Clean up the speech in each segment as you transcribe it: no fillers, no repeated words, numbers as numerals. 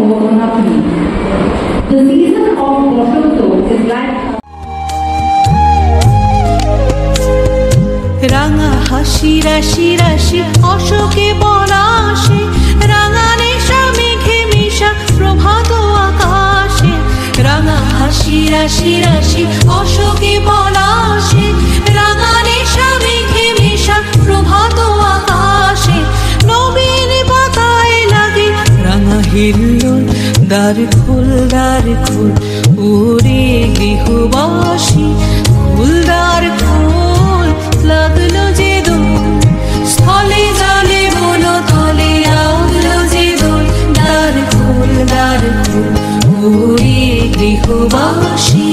Navratri. The season of Vasanta is like রাঙা হাসি রাশি রাশি অশোকে পলাশে, রাঙা নেশা মেঘে মিশা প্রভাত আকাশে। রাঙা হাসি রাশি রাশি অশোকে পলাশে, রাঙা নেশা মেঘে মিশা প্রভাত আকাশে। নবীন পাতায় লাগে রাঙা হিল্লোল, দ্বার খোল ওরে গৃহবাসী, দ্বার খোল লাগলো যে দোল, স্থলে জলে বলো তলে লাগলো যে দোল। দ্বার খোল ওরে গৃহবাসী।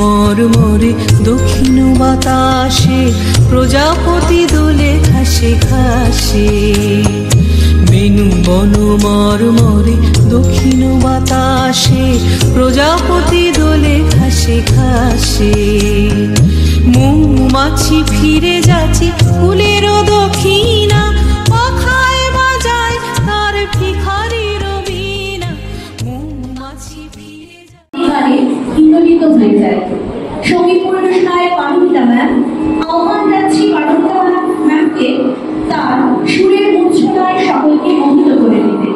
মরমরে দক্ষিণ বাতাসে, প্রজাপতি দোলে ঘাসে ঘাসে। বেনু বন মরমরে দক্ষিণ বাতাসে, প্রজাপতি দোলে ঘাসে ঘাসে। মৌমাছি ফিরে যাচ্ছে ফুলের দক্ষিণা, পাখায় বাজায় তার ভিখারির বীণা। মৌমাছি ফিরে হিন্দোলিত হয়ে যায়। সঙ্গীত পরিবেশনায় পারমিতা ম্যাম, আহ্বান জানাচ্ছি পারমিতা ম্যামকে তার সুরের মূর্ছনায় সকলকে মোহিত করে দিতে।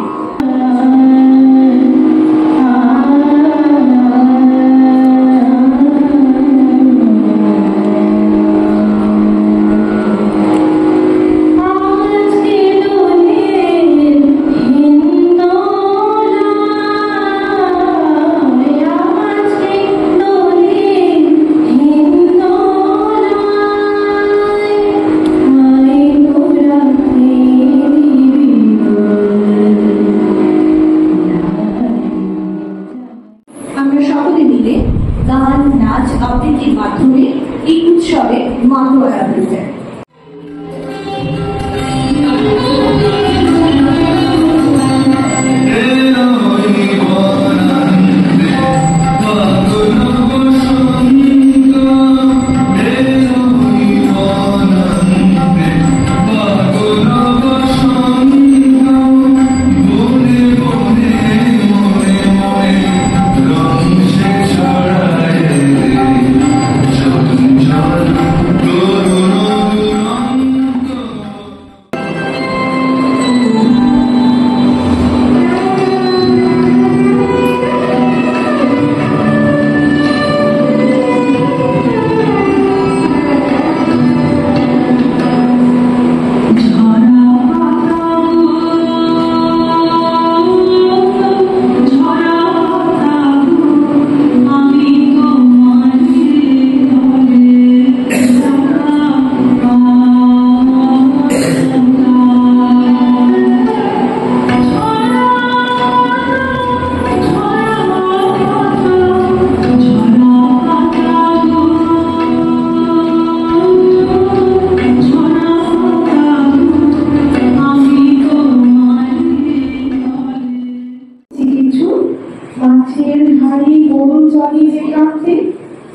গান নাচ আবৃত্তির মাধ্যমে এই উৎসবে মাতোয়ারা হয়েছে।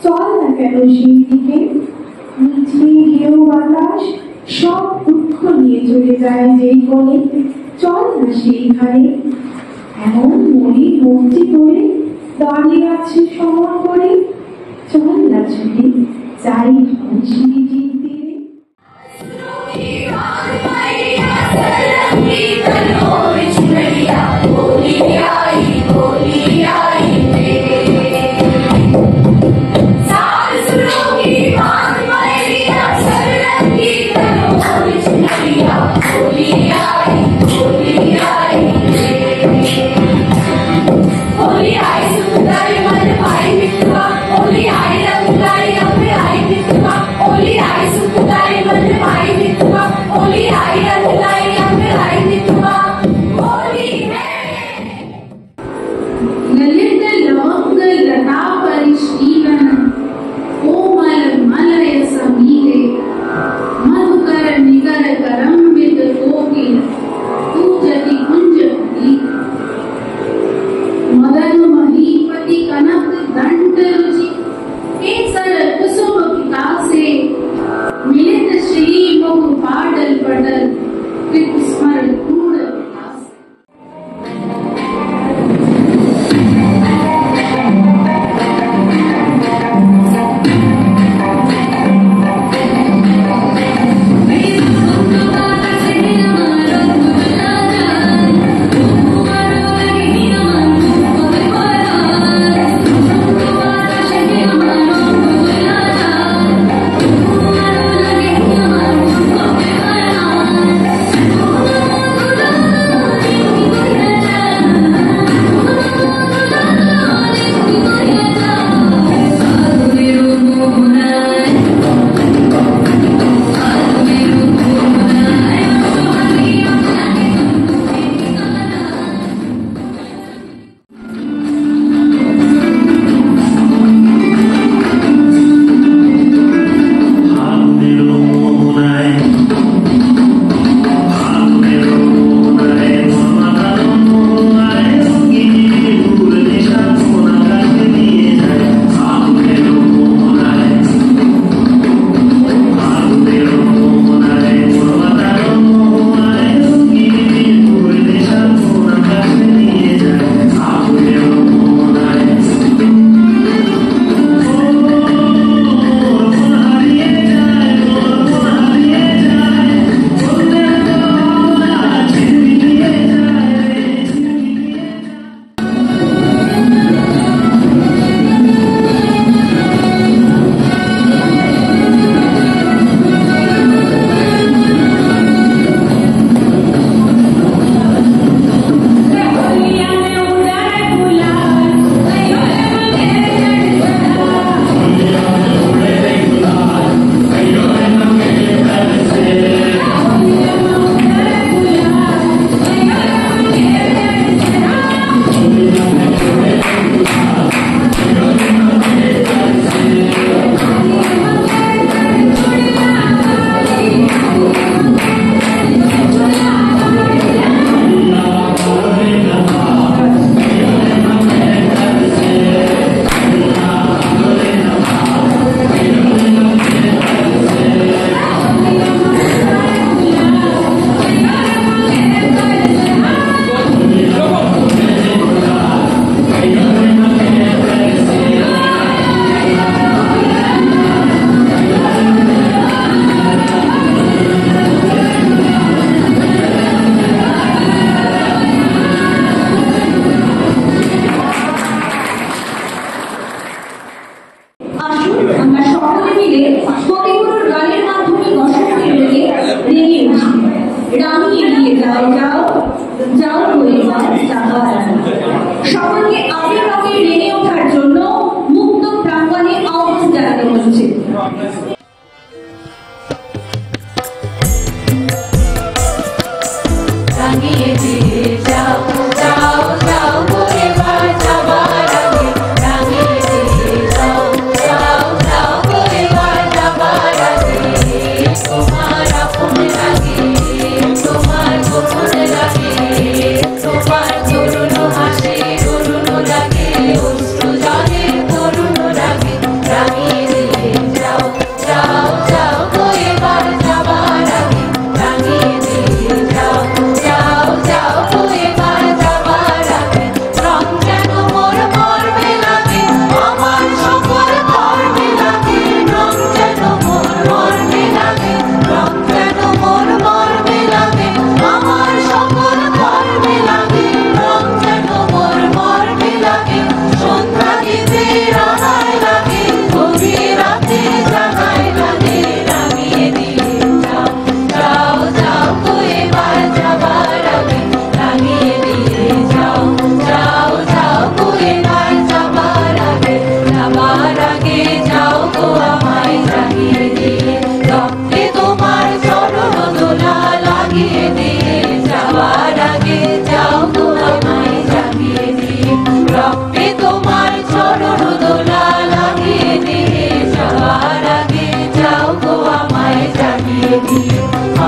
চল না কেন সেই দিকে, মিছে গেও বাতাস সব দুঃখ নিয়ে চলে যায় যেই কোণে। চল না সেইখানে, এমন মরি মূর্তি করে দাঁড়িয়ে আছে সমর করে। চল না ছুটি যাই সিঁড়িটির তীরে। Only I আসুন আমরা সকলে মিলে কবিগুরুর গানের মাধ্যমে দর্শককে রেগে উঠি। রানী এগিয়ে যাও যাও যাও পরিবার যাবার সকলকে আগের আগে রেগে ওঠার জন্য মুক্ত প্রাঙ্গণে আহ্বান জানানো হচ্ছে। রাঙিয়ে দিয়ে যাও যাও যাও পরিবার যাবার আগে রাঙিয়ে দিয়ে যাও যাও যাও পরিবার যাবার আগে তোমার আপন লাগে তোমার গোপন লাগে তোমার তরুণ হাসি তরুণ লাগে অশ্রু জলে তরুণ লাগে রাঙিয়ে দিয়ে যাও যাও যাও পরিবার যাবার আগে রাঙিয়ে দিয়ে যাও যাও যাও পরিবার যাবার আগে রং যেন মোর মর্মে লাগে আমার সকল কর্মে লাগে রং যেন মোর মর্মে লাগে রং যেন মোর মর্মে লাগে আমার সকল কর্মে লাগে রং যেন মোর মর্মে লাগে সন্ধ্যা দিতে রাঙায় লাগে গভীর রাতে জাগায় লাগে রাঙিয়ে দিয়ে যাও যাও যাও পরিবার যাবার আগে রাঙিয়ে দিয়ে যাও যাও যাও পরিবার যাবার আগে যাও গো আমায় জাগিয়ে দিয়ে রক্তে তোমার চরণ দোলা লাগিয়ে দিয়ে যাবার আগে যাও গো আমায় জাগিয়ে দিয়ে রক্তে তোমার চরণ দোলা লাগিয়ে দিয়ে যাবার আগে যাও গো আমায় জাগিয়ে দিয়ে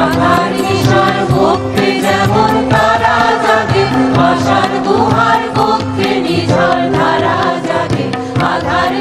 আধার নিশার ভক্তি যেমন তারা জাগে আশার গুহার পক্ষে নিঝর ধারা জাগে আধার